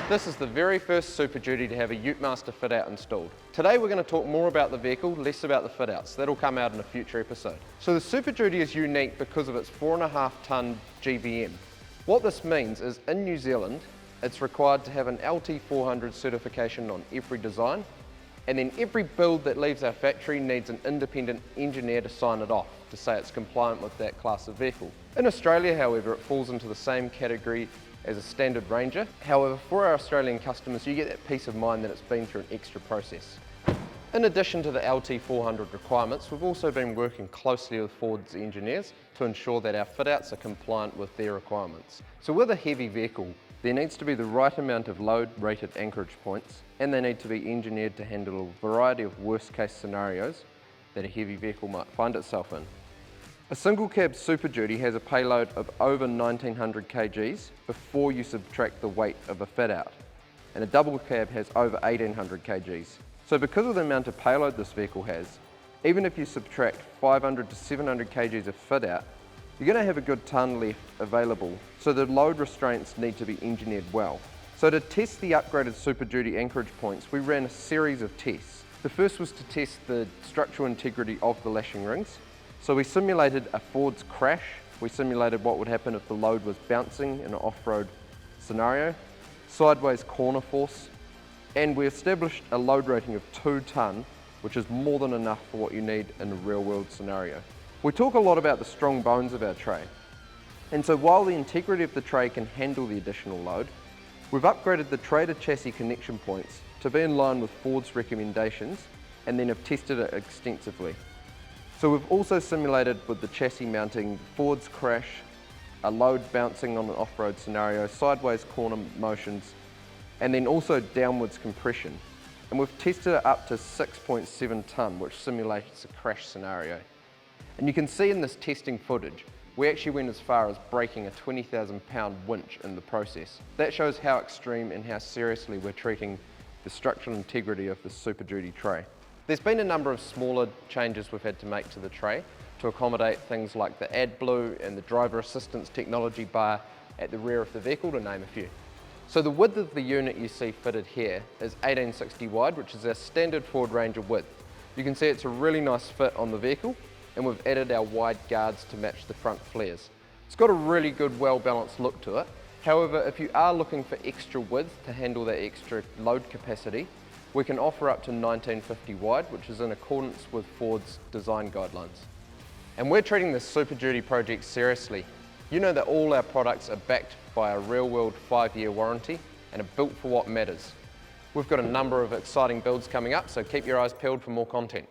This is the very first Super Duty to have a Utemaster fit out installed. Today we're going to talk more about the vehicle, less about the fit outs. That'll come out in a future episode. So the Super Duty is unique because of its 4.5 tonne GVM. What this means is in New Zealand, it's required to have an LT400 certification on every design, and then every build that leaves our factory needs an independent engineer to sign it off to say it's compliant with that class of vehicle. In Australia, however, it falls into the same category as a standard Ranger. However, for our Australian customers, you get that peace of mind that it's been through an extra process. In addition to the LT400 requirements, we've also been working closely with Ford's engineers to ensure that our fit-outs are compliant with their requirements. So with a heavy vehicle, there needs to be the right amount of load-rated anchorage points, and they need to be engineered to handle a variety of worst-case scenarios that a heavy vehicle might find itself in. A single cab Super Duty has a payload of over 1900 kgs before you subtract the weight of a fit out, and a double cab has over 1800 kgs. So because of the amount of payload this vehicle has, even if you subtract 500 to 700 kgs of fit out, you're going to have a good tonne left available, so the load restraints need to be engineered well. So to test the upgraded Super Duty anchorage points, we ran a series of tests. The first was to test the structural integrity of the lashing rings. So we simulated a Ford's crash, we simulated what would happen if the load was bouncing in an off-road scenario, sideways corner force, and we established a load rating of 2 tonne, which is more than enough for what you need in a real-world scenario. We talk a lot about the strong bones of our tray, and so while the integrity of the tray can handle the additional load, we've upgraded the tray to chassis connection points to be in line with Ford's recommendations, and then have tested it extensively. So we've also simulated with the chassis mounting Ford's crash, a load bouncing on an off-road scenario, sideways corner motions, and then also downwards compression. And we've tested it up to 6.7 tonne, which simulates a crash scenario. And you can see in this testing footage, we actually went as far as breaking a 20,000 pound winch in the process. That shows how extreme and how seriously we're treating the structural integrity of the Super Duty tray. There's been a number of smaller changes we've had to make to the tray to accommodate things like the AdBlue and the driver assistance technology bar at the rear of the vehicle, to name a few. So the width of the unit you see fitted here is 1860 wide, which is our standard Ford Ranger width. You can see it's a really nice fit on the vehicle, and we've added our wide guards to match the front flares. It's got a really good, well-balanced look to it. However, if you are looking for extra width to handle that extra load capacity, we can offer up to 1950 wide, which is in accordance with Ford's design guidelines. And we're treating this Super Duty project seriously. You know that all our products are backed by a real-world 5-year warranty and are built for what matters. We've got a number of exciting builds coming up, so keep your eyes peeled for more content.